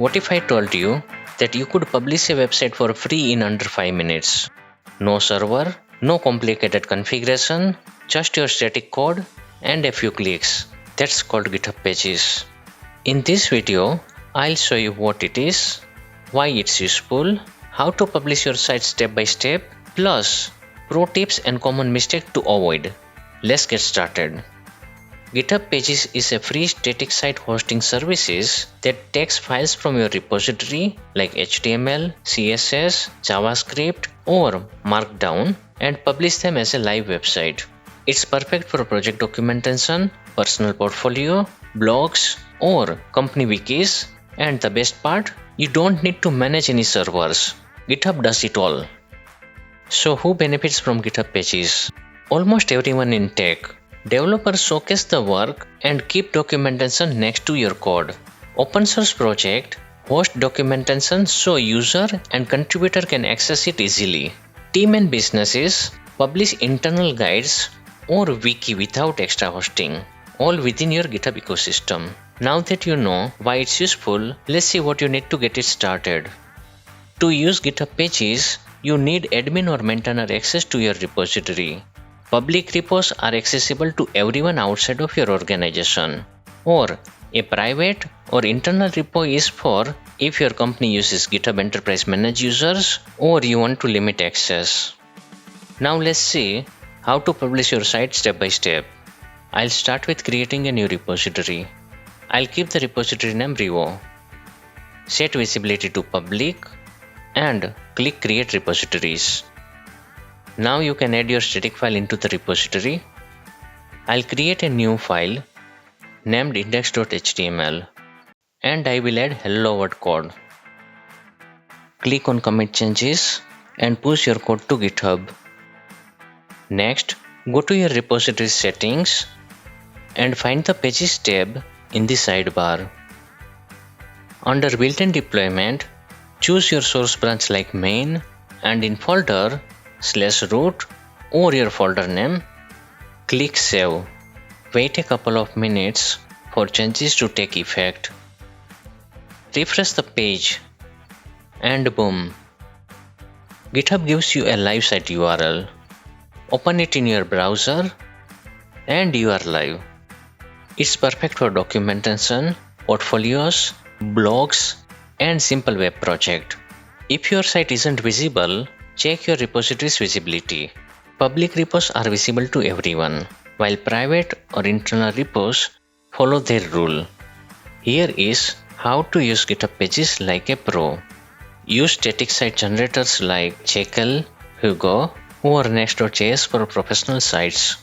What if I told you that you could publish a website for free in under 5 minutes? No server, no complicated configuration, just your static code and a few clicks. That's called GitHub Pages. In this video, I'll show you what it is, why it's useful, how to publish your site step by step, plus pro tips and common mistakes to avoid. Let's get started. GitHub Pages is a free static site hosting service that takes files from your repository like HTML, CSS, JavaScript, or Markdown and publish them as a live website. It's perfect for project documentation, personal portfolio, blogs, or company wikis, and the best part, you don't need to manage any servers. GitHub does it all. So who benefits from GitHub Pages? Almost everyone in tech. Developers showcase the work and keep documentation next to your code. Open source project host documentation so user and contributor can access it easily. Team and businesses publish internal guides or wiki without extra hosting, all within your GitHub ecosystem. Now that you know why it's useful, let's see what you need to get it started. To use GitHub Pages, you need admin or maintainer access to your repository. Public repos are accessible to everyone outside of your organization, or a private or internal repo is for if your company uses GitHub Enterprise Managed users or you want to limit access. Now let's see how to publish your site step by step. I'll start with creating a new repository. I'll keep the repository name Revo. Set visibility to public and click Create Repositories. Now you can add your static file into the repository. I'll create a new file named index.html and I will add hello world code. Click on commit changes and push your code to GitHub. Next, go to your repository settings and find the Pages tab in the sidebar. Under built-in deployment, choose your source branch like main and in folder /root or your folder name, click save. Wait a couple of minutes for changes to take effect. Refresh the page and boom, GitHub gives you a live site URL. Open it in your browser and you are live. It's perfect for documentation, portfolios, blogs, and simple web project. If your site isn't visible, check your repository's visibility. Public repos are visible to everyone, while private or internal repos follow their rule. Here is how to use GitHub Pages like a pro. Use static site generators like Jekyll, Hugo, or Next.js for professional sites.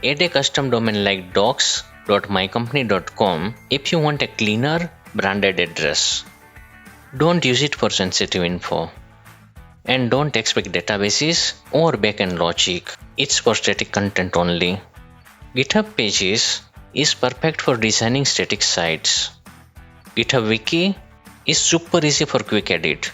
Add a custom domain like docs.mycompany.com if you want a cleaner, branded address. Don't use it for sensitive info. And don't expect databases or backend logic. It's for static content only. GitHub Pages is perfect for designing static sites. GitHub Wiki is super easy for quick edit.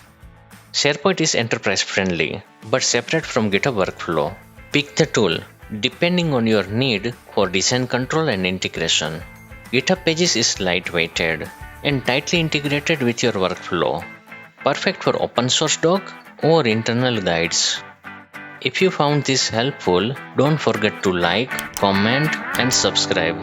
SharePoint is enterprise friendly, but separate from GitHub workflow. Pick the tool depending on your need for design control and integration. GitHub Pages is lightweighted and tightly integrated with your workflow. Perfect for open source doc or internal guides. If you found this helpful, don't forget to like, comment, and subscribe.